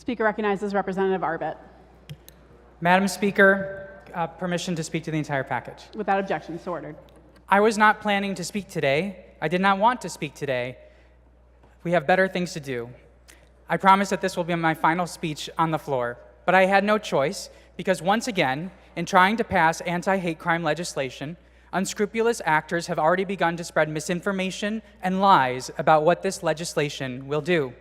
Speaker recognizes Representative Arbit. Madam Speaker, permission to speak to the entire package. Without objection, so ordered. I was not planning to speak today. I did not want to speak today. We have better things to do. I promise that this will be my final speech on the floor, but I had no choice because once again, in trying to pass anti-hate crime legislation, unscrupulous actors have already begun to spread misinformation and lies about what this legislation will do.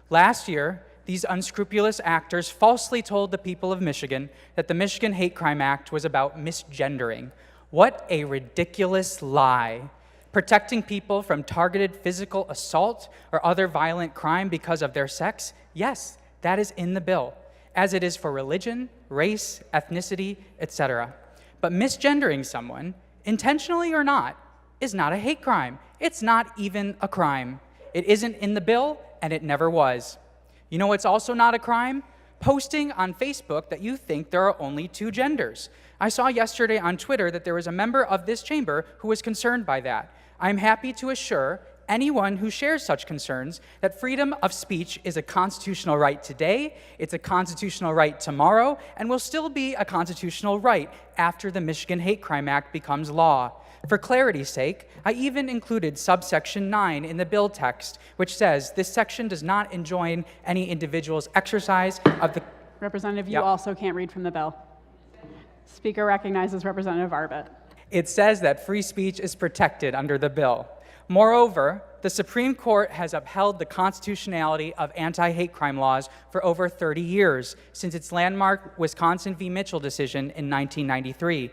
Last year, these unscrupulous actors falsely told the people of Michigan that the Michigan Hate Crime Act was about misgendering. What a ridiculous lie. Protecting people from targeted physical assault or other violent crime because of their sex? Yes, that is in the bill, as it is for religion, race, ethnicity, etc. But misgendering someone, intentionally or not, is not a hate crime. It's not even a crime. It isn't in the bill, and it never was. You know what's also not a crime? Posting on Facebook that you think there are only two genders. I saw yesterday on Twitter that there was a member of this chamber who was concerned by that. I'm happy to assure anyone who shares such concerns that freedom of speech is a constitutional right today, it's a constitutional right tomorrow, and will still be a constitutional right after the Michigan Hate Crime Act becomes law. For clarity's sake, I even included subsection 9 in the bill text, which says this section does not enjoin any individual's exercise of the... Representative, you also can't read from the bill. Speaker recognizes Representative Arbit. It says that free speech is protected under the bill. Moreover, the Supreme Court has upheld the constitutionality of anti-hate crime laws for over 30 years, since its landmark Wisconsin v. Mitchell decision in 1993.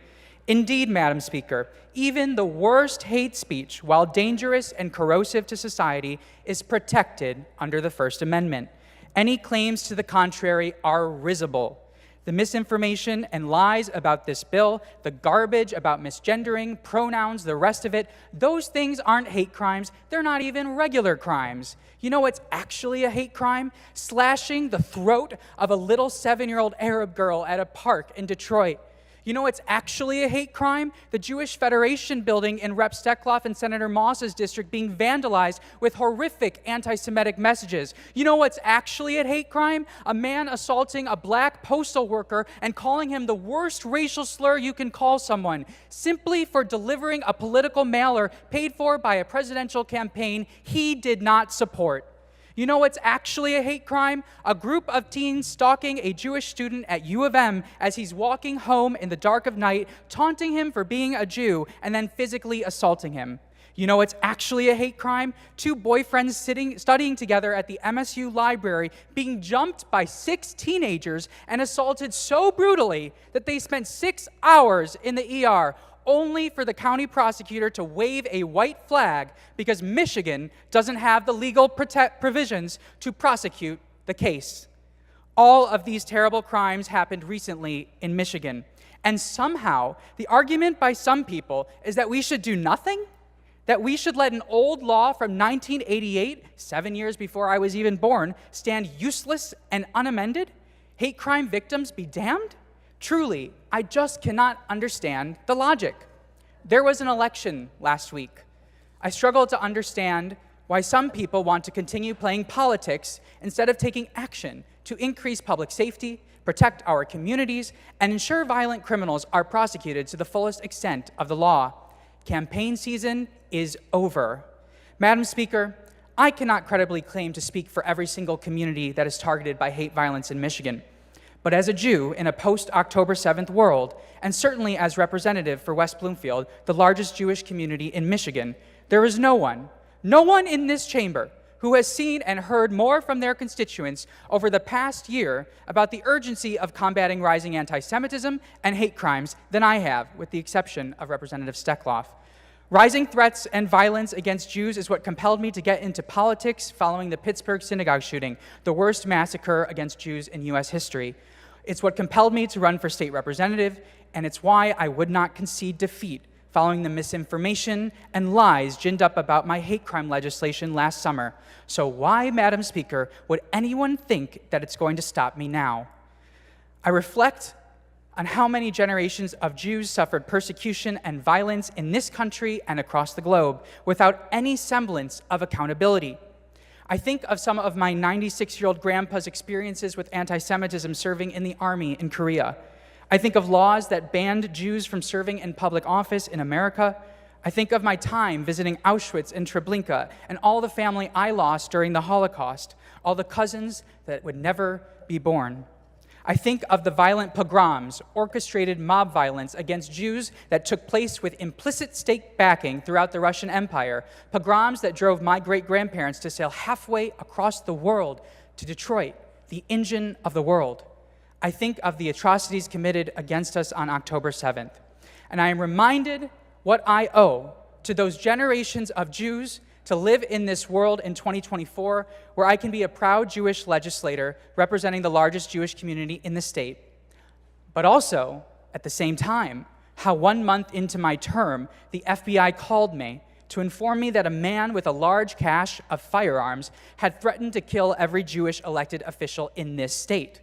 Indeed, Madam Speaker, even the worst hate speech, while dangerous and corrosive to society, is protected under the First Amendment. Any claims to the contrary are risible. The misinformation and lies about this bill, the garbage about misgendering, pronouns, the rest of it, those things aren't hate crimes. They're not even regular crimes. You know what's actually a hate crime? Slashing the throat of a little 7-year-old Arab girl at a park in Detroit. You know what's actually a hate crime? The Jewish Federation building in Rep. Steckloff and Senator Moss's district being vandalized with horrific anti-Semitic messages. You know what's actually a hate crime? A man assaulting a black postal worker and calling him the worst racial slur you can call someone, simply for delivering a political mailer paid for by a presidential campaign he did not support. You know what's actually a hate crime? A group of teens stalking a Jewish student at U of M as he's walking home in the dark of night, taunting him for being a Jew, and then physically assaulting him. You know what's actually a hate crime? 2 boyfriends studying together at the MSU library being jumped by 6 teenagers and assaulted so brutally that they spent 6 hours in the ER, only for the county prosecutor to wave a white flag because Michigan doesn't have the legal provisions to prosecute the case. All of these terrible crimes happened recently in Michigan. And somehow, the argument by some people is that we should do nothing? That we should let an old law from 1988, 7 years before I was even born, stand useless and unamended? Hate crime victims be damned? Truly, I just cannot understand the logic. There was an election last week. I struggle to understand why some people want to continue playing politics instead of taking action to increase public safety, protect our communities, and ensure violent criminals are prosecuted to the fullest extent of the law. Campaign season is over. Madam Speaker, I cannot credibly claim to speak for every single community that is targeted by hate violence in Michigan. But as a Jew in a post-October 7th world, and certainly as representative for West Bloomfield, the largest Jewish community in Michigan, there is no one in this chamber who has seen and heard more from their constituents over the past year about the urgency of combating rising anti-Semitism and hate crimes than I have, with the exception of Representative Steckloff. Rising threats and violence against Jews is what compelled me to get into politics following the Pittsburgh synagogue shooting, the worst massacre against Jews in U.S. history. It's what compelled me to run for state representative, and it's why I would not concede defeat following the misinformation and lies ginned up about my hate crime legislation last summer. So why, Madam Speaker, would anyone think that it's going to stop me now? I reflect on how many generations of Jews suffered persecution and violence in this country and across the globe without any semblance of accountability. I think of some of my 96-year-old grandpa's experiences with anti-Semitism serving in the army in Korea. I think of laws that banned Jews from serving in public office in America. I think of my time visiting Auschwitz and Treblinka and all the family I lost during the Holocaust, all the cousins that would never be born. I think of the violent pogroms, orchestrated mob violence against Jews that took place with implicit state backing throughout the Russian Empire, pogroms that drove my great-grandparents to sail halfway across the world to Detroit, the engine of the world. I think of the atrocities committed against us on October 7th, and I am reminded what I owe to those generations of Jews to live in this world in 2024, where I can be a proud Jewish legislator representing the largest Jewish community in the state, but also, at the same time, how 1 month into my term, the FBI called me to inform me that a man with a large cache of firearms had threatened to kill every Jewish elected official in this state.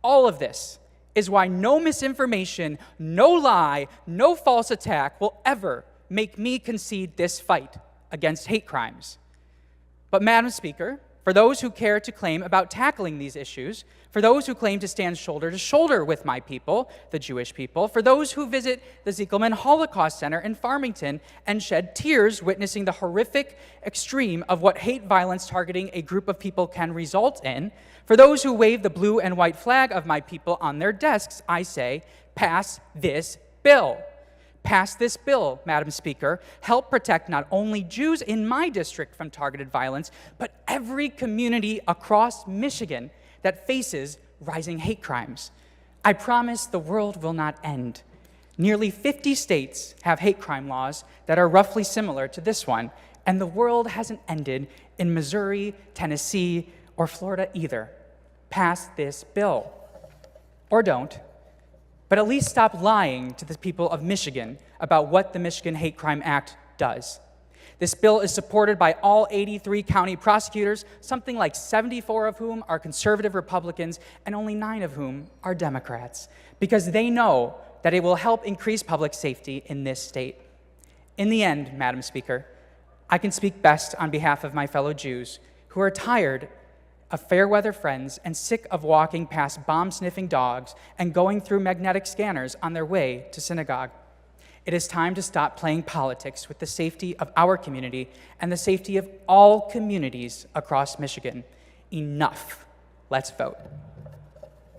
All of this is why no misinformation, no lie, no false attack will ever make me concede this fight against hate crimes. But, Madam Speaker, for those who care to claim about tackling these issues, for those who claim to stand shoulder to shoulder with my people, the Jewish people, for those who visit the Ziegelman Holocaust Center in Farmington and shed tears witnessing the horrific extreme of what hate violence targeting a group of people can result in, for those who wave the blue and white flag of my people on their desks, I say, pass this bill. Pass this bill, Madam Speaker. Help protect not only Jews in my district from targeted violence, but every community across Michigan that faces rising hate crimes. I promise the world will not end. Nearly 50 states have hate crime laws that are roughly similar to this one, and the world hasn't ended in Missouri, Tennessee, or Florida either. Pass this bill. Or don't. But at least stop lying to the people of Michigan about what the Michigan Hate Crime Act does. This bill is supported by all 83 county prosecutors, something like 74 of whom are conservative Republicans and only 9 of whom are Democrats, because they know that it will help increase public safety in this state. In the end, Madam Speaker, I can speak best on behalf of my fellow Jews who are tired of fair-weather friends and sick of walking past bomb-sniffing dogs and going through magnetic scanners on their way to synagogue. It is time to stop playing politics with the safety of our community and the safety of all communities across Michigan. Enough. Let's vote.